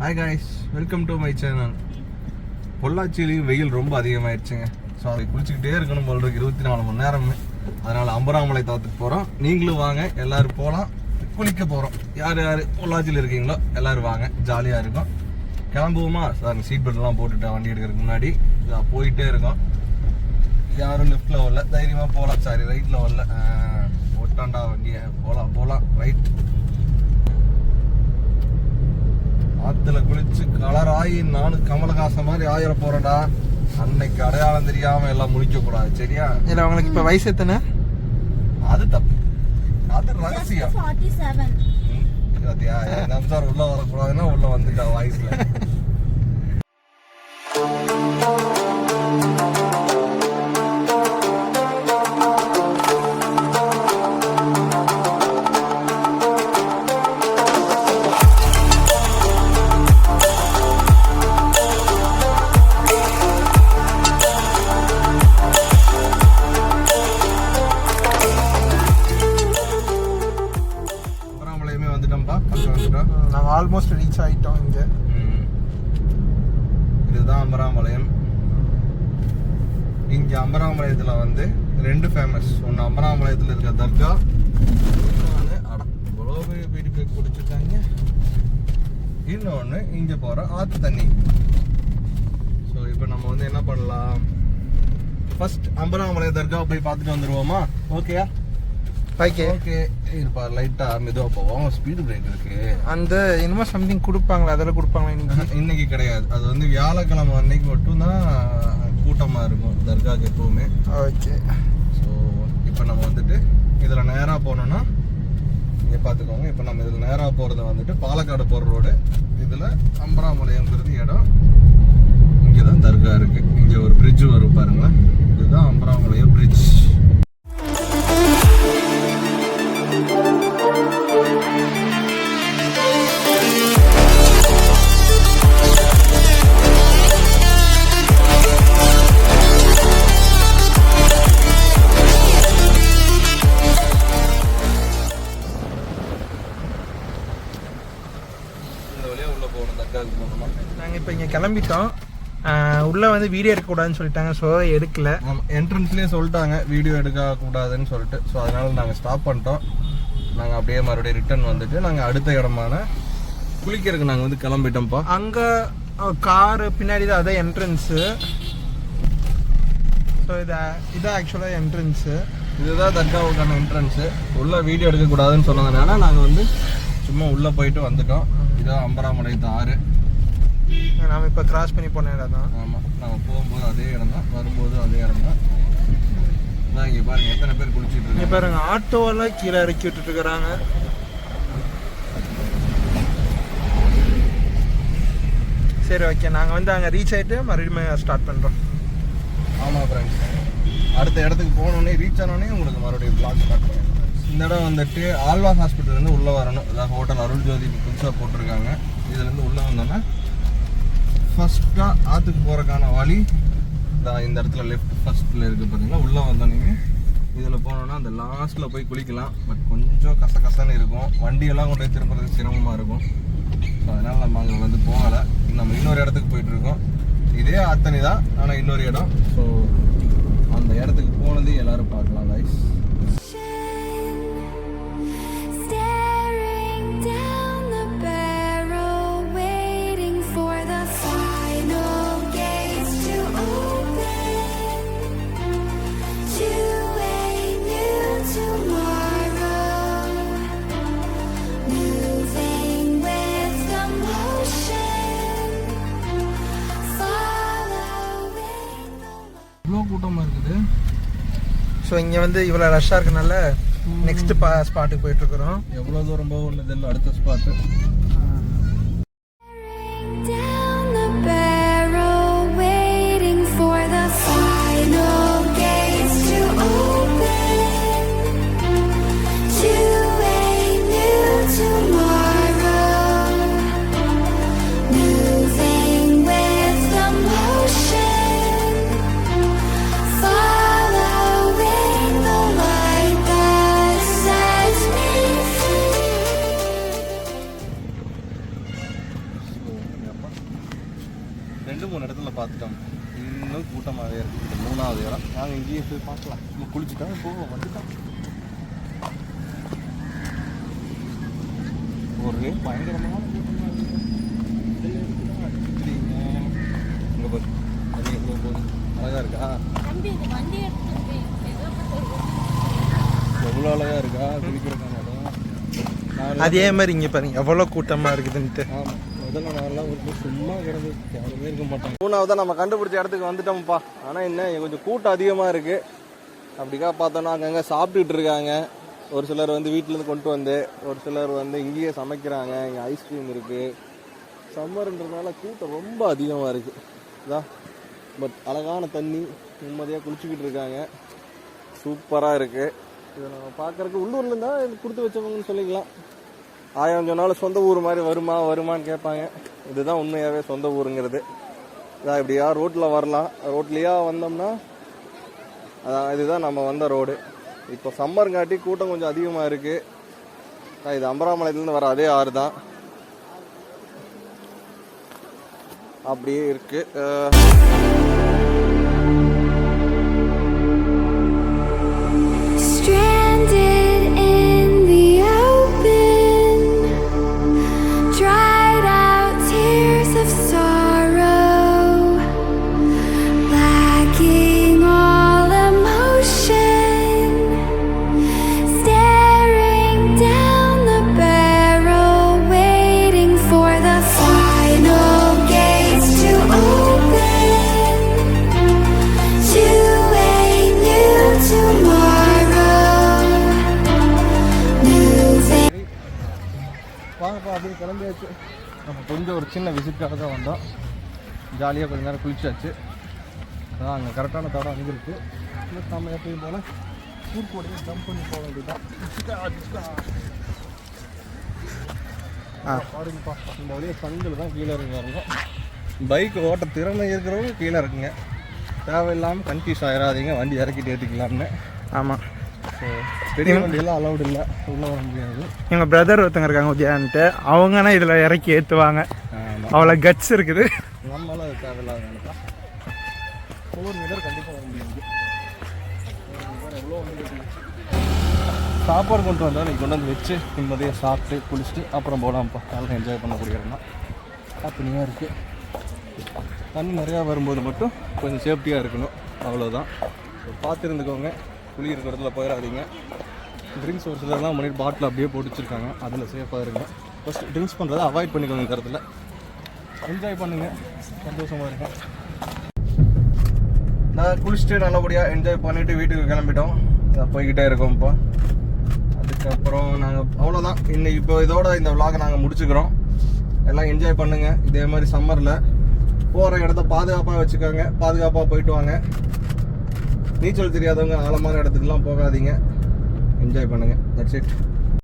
Hi guys, welcome to my channel. பொள்ளாச்சியிலையும் வெயில் ரொம்ப அதிகமாகிடுச்சுங்க. ஸோ அதை குளிச்சுக்கிட்டே இருக்கணும் போல இருக்கு 24 மணி நேரமே. அதனால் அம்பராமலை தோட்டத்துக்கு போகிறோம். நீங்களும் வாங்க, எல்லோரும் போகலாம். குளிக்க போகிறோம். யார் யார் பொள்ளாச்சியில் இருக்கீங்களோ எல்லோரும் வாங்க, ஜாலியாக இருக்கும். கிளம்புவோமா சார்? சீட் பெல்ட்லாம் போட்டுட்டேன் வண்டி எடுக்கிறதுக்கு முன்னாடி. போயிட்டே இருக்கோம். யாரும் லெஃப்டில் வரல, தைரியமாக போகலாம். சாரி, ரைட்டில் வரல, ஓட்டாண்டா வண்டியை. போகலாம் ரைட். ஆத்துல குளிச்சு கலர் ஆகி நானும் கமலஹாசன் மாதிரி ஆயிர போறேன்டா. அன்னைக்கு அடையாளம் தெரியாம எல்லாம் முடிக்க கூடாது, சரியா? இல்ல உங்களுக்கு இப்ப வயசு எத்தனை? அது தப்பு, அது ரகசியம். 47. நிமிஷம் உள்ள வரக்கூடாதுன்னா உள்ள வந்துட்டா வயசுல. நாங்கள் ஆல்மோஸ்ட் ரீச் ஆகிட்டோம். இங்கே இதுதான் அம்பராமலையம். இங்கே அம்பராமலையத்தில் வந்து ரெண்டு ஃபேமஸ். ஒன்று அம்பராமலையத்தில் இருக்க தர்கா, இவ்வளோ பெரிய போய் குடிச்சிருக்காங்க. இன்னொன்று இங்கே போகிற ஆற்று தண்ணி. ஸோ இப்போ நம்ம வந்து என்ன பண்ணலாம், ஃபர்ஸ்ட் அம்பராமலை தர்கா போய் பார்த்துட்டு வந்துடுவோமா? ஓகேயா? ஓகே. இருப்பா, லைட்டா மெதுவாக போவோம். ஸ்பீடு பிரேக் இருக்கு. அந்த என்னமோ சம்திங் கொடுப்பாங்களா, அதெல்லாம் கொடுப்பாங்களா? இன்னைக்கு கிடையாது. அது வந்து வியாழக்கிழமை அன்னைக்கு மட்டும்தான் கூட்டமாக இருக்கும் தர்காவுக்கு எப்பவுமே. ஓகே. ஸோ இப்போ நம்ம வந்துட்டு இதில் நேராக போனோம்னா இங்கே பார்த்துக்கோங்க. இப்போ நம்ம இதில் நேராக போகிறது வந்துட்டு பாலக்காடு போகிற ரோடு. இதில் அம்பராமலையங்கிறது இடம். இங்கே தான் தர்கா இருக்கு. இங்கே ஒரு பிரிட்ஜ் வரும் பாருங்களேன். இதுதான் அம்பராமலையம் பிரிட்ஜ். நாங்கள் இப்போ இங்கே கிளம்பிட்டோம். உள்ளே வந்து வீடியோ எடுக்கக்கூடாதுன்னு சொல்லிட்டாங்க. ஸோ எடுக்கல. என்ட்ரன்ஸ்லேயே சொல்லிட்டாங்க வீடியோ எடுக்கக்கூடாதுன்னு சொல்லிட்டு. ஸோ அதனால நாங்கள் ஸ்டாப் பண்ணிட்டோம். நாங்கள் அப்படியே மறுபடியும் ரிட்டர்ன் வந்துட்டு நாங்கள் அடுத்த இடமான குளிக்கிறதுக்கு நாங்கள் வந்து கிளம்பிட்டோம்ப்பா. அங்கே காரு பின்னாடி தான், அதான் என்ட்ரன்ஸு. ஸோ இதான் ஆக்சுவலாக என்ட்ரன்ஸு. இதுதான் தர்காவுக்கான என்ட்ரன்ஸு. உள்ளே வீடியோ எடுக்கக்கூடாதுன்னு சொன்னதுனால நாங்கள் வந்து சும்மா உள்ளே போயிட்டு வந்துட்டோம். இதான் அம்பராமலை ஆறு. நாம் இப்போ கிராஸ் பண்ணி போன இடம் தான். ஆமாம், நம்ம போகும்போது அதே இடம் தான், வரும்போது அதே இடம் தான். இங்கே பாருங்க எத்தனை பேர் குளிச்சுட்டு இருக்காங்க. இங்கே பாருங்க, ஆட்டோவெல்லாம் கீழே இறக்கி விட்டுட்டு இருக்கிறாங்க. சரி, ஓகே. நாங்கள் வந்து அங்கே ரீச் ஆகிட்டு மறுபடியும் ஸ்டார்ட் பண்ணுறோம். ஆமாம் ஃப்ரெண்ட்ஸ், அடுத்த இடத்துக்கு போனோடனே ரீச் ஆனோடனே உங்களுக்கு மறுபடியும் ப்ளாக் ஸ்டார்ட் பண்ணுறேன். இந்த இடம் வந்துட்டு ஆழ்வாஸ் ஹாஸ்பிட்டல்லேருந்து உள்ளே வரணும். அதாவது ஹோட்டல் அருள் ஜோதி புதுசாக போட்டிருக்காங்க. இதுலேருந்து உள்ளே வந்தோன்னா ஃபஸ்ட்டாக ஆற்றுக்கு போகிறக்கான வழி இந்த இடத்துல லெஃப்ட் ஃபர்ஸ்ட்டில் இருக்குது பார்த்தீங்கன்னா. உள்ளே வந்தோன்னே இதில் போனோன்னா அந்த லாஸ்ட்டில் போய் குளிக்கலாம். பட் கொஞ்சம் கசகசன்னு இருக்கும், வண்டியெல்லாம் கொண்டு போய் திருப்புறதுக்கு சிரமமாக இருக்கும். ஸோ அதனால் நம்ம அங்கே வந்து போகலை. நம்ம இன்னொரு இடத்துக்கு போயிட்டுருக்கோம். இதே ஆத்தனி தான், ஆனால் இன்னொரு இடம். ஸோ அந்த இடத்துக்கு போனது எல்லோரும் பார்க்கலாம் கைஸ். கூட்டமாக இருக்குது. ஸோ இங்கே வந்து இவ்வளோ ரஷ்ஷாக இருக்கனால நெக்ஸ்ட் ஸ்பாட்டுக்கு போயிட்டுருக்குறோம். எவ்வளோ தூரம் போகுது இல்லை அடுத்த ஸ்பாட்டு. 2-3 இடத்துல பார்த்துட்டோம். இன்னும் கூட்டமாகவே இருக்குது. இது 3வது இடம். நாங்கள் இங்கேயே போய் பார்க்கலாம். நம்ம குளிச்சுட்டோம் போவோம் வந்துட்டோம். ஒரே பயங்கரமான கூட்டமாக இருக்குது. இங்கே போய் தண்ணி எவ்வளோ போகுது, அழகாக இருக்கா? எவ்வளோ அழகாக இருக்கா குளிக்கிறக்கான இடம். அதே மாதிரி இங்கே பாருங்க எவ்வளோ கூட்டமாக இருக்குதுன்ட்டு. ஆமாம், முதல்ல நான்லாம் ஒரு சும்மா கிடந்து யாருமே இருக்க மாட்டாங்க. 3வது நம்ம கண்டுபிடிச்ச இடத்துக்கு வந்துட்டோம்ப்பா. ஆனால் என்ன கொஞ்சம் கூட்டம் அதிகமாக இருக்குது. அப்படிக்கா பார்த்தோன்னா அங்கங்கே சாப்பிட்டுட்டு இருக்காங்க. ஒரு சிலர் வந்து வீட்டிலேருந்து கொண்டு வந்து, ஒரு சிலர் வந்து இங்கேயே சமைக்கிறாங்க. இங்கே ஐஸ்கிரீம் இருக்குது. சம்மர்ன்றதுனால கூட்டம் ரொம்ப அதிகமாக இருக்குது. இதான் பட் அழகான தண்ணி, நிம்மதியாக குளிச்சுக்கிட்டு இருக்காங்க. சூப்பராக இருக்குது. இதை நம்ம பார்க்குறதுக்கு உள்ளூரில் தான் கொடுத்து வச்சவங்கன்னு சொல்லிக்கலாம். 1000 சொன்னாலும் சொந்த ஊர் மாதிரி வருமான்னு கேட்பாங்க. இதுதான் உண்மையாகவே சொந்த ஊருங்கிறது. இதான் இப்படியா ரோட்டில் வரலாம். ரோட்லேயா வந்தோம்னா அதான் இதுதான் நம்ம வந்த ரோடு. இப்போ சம்மருங்காட்டி கூட்டம் கொஞ்சம் அதிகமாக இருக்குது. இது அம்பராமலையிலேருந்து வர அதே ஆறு தான். அப்படியே இருக்குது. வாங்கப்பா அப்படின்னு கிளம்பியாச்சு. நம்ம கொஞ்சம் ஒரு சின்ன விசிட்டாக தான் வந்தோம். ஜாலியாக கொஞ்சம் நேரம் குளிச்சாச்சு. அதான் அங்கே கரெக்டான தடம் அங்கே இருக்குது. ப்ளஸ் நம்ம எப்பயும் போல் ஊர் கூடயே ஜம்ப் பண்ணி போக வேண்டியதான். பாருங்கப்பா, இந்த வழியாக சங்கில் தான் கீழே இருக்காருங்க. பைக் ஓட்ட திறமை இருக்கிறவங்க கீழே இருக்குங்க. தேவையில்லாமல் கன்ஃபியூஸ் ஆகிடாதீங்க. வண்டி இறக்கிட்டு ஏற்றிக்கலாம்னு. ஆமாம், பெரிய வண்டியெல்லாம் அலௌடு இல்லை, உள்ளே வர முடியாது. எங்கள் பிரதர் ஒருத்தங்க இருக்காங்க உதயான்ட்டு, அவங்கன்னா இதில் இறக்கி ஏற்றுவாங்க. அவ்வளோ கட்ஸ் இருக்குது. நம்மளால அது தேவையில்லாத நினைப்பா. 4 மீட்டர் கண்டிப்பாக வர முடியாது. எவ்வளோ சாப்பாடு கொண்டு வந்தால் நீங்கள் கொண்டு வந்து வச்சு நிம்மதியாக சாப்பிட்டு குளிச்சுட்டு அப்புறம் போகலாம்ப்பா. நல்லா என்ஜாய் பண்ணக்கூடிய இடம் தான். ஹாப்பினியாக இருக்குது. தண்ணி நிறையா வரும்போது மட்டும் கொஞ்சம் சேஃப்டியாக இருக்கணும், அவ்வளோதான். பார்த்து இருந்துக்கோங்க. குளி இருக்கிற இடத்துல போயிடாதீங்க. ட்ரிங்க்ஸ் ஒரு சிலர்லாம் முன்னாடி பாட்டில் அப்படியே போட்டு வச்சுருக்காங்க, அதில் சேஃபாக இருங்க. ஃபஸ்ட் ட்ரிங்க்ஸ் பண்ணுறதை அவாய்ட் பண்ணிக்கோங்க. இந்த இடத்துல என்ஜாய் பண்ணுங்கள், சந்தோஷமாக இருங்க. நான் குளிச்சுட்டு நல்லபடியாக என்ஜாய் பண்ணிவிட்டு வீட்டுக்கு கிளம்பிட்டோம். போய்கிட்டே இருக்கோம். இப்போ அதுக்கப்புறம் நாங்கள் அவ்வளோதான். இன்னைக்கு இப்போ இதோட இந்த விலாகை நாங்கள் முடிச்சுக்கிறோம். எல்லாம் என்ஜாய் பண்ணுங்கள். இதே மாதிரி சம்மரில் போகிற இடத்த பாதுகாப்பாக வச்சுக்கோங்க. பாதுகாப்பாக போயிட்டு வாங்க. நீச்சல் தெரியாதவங்க ஆழமான இடத்துக்குலாம் போகாதீங்க. என்ஜாய் பண்ணுங்கள். That's it.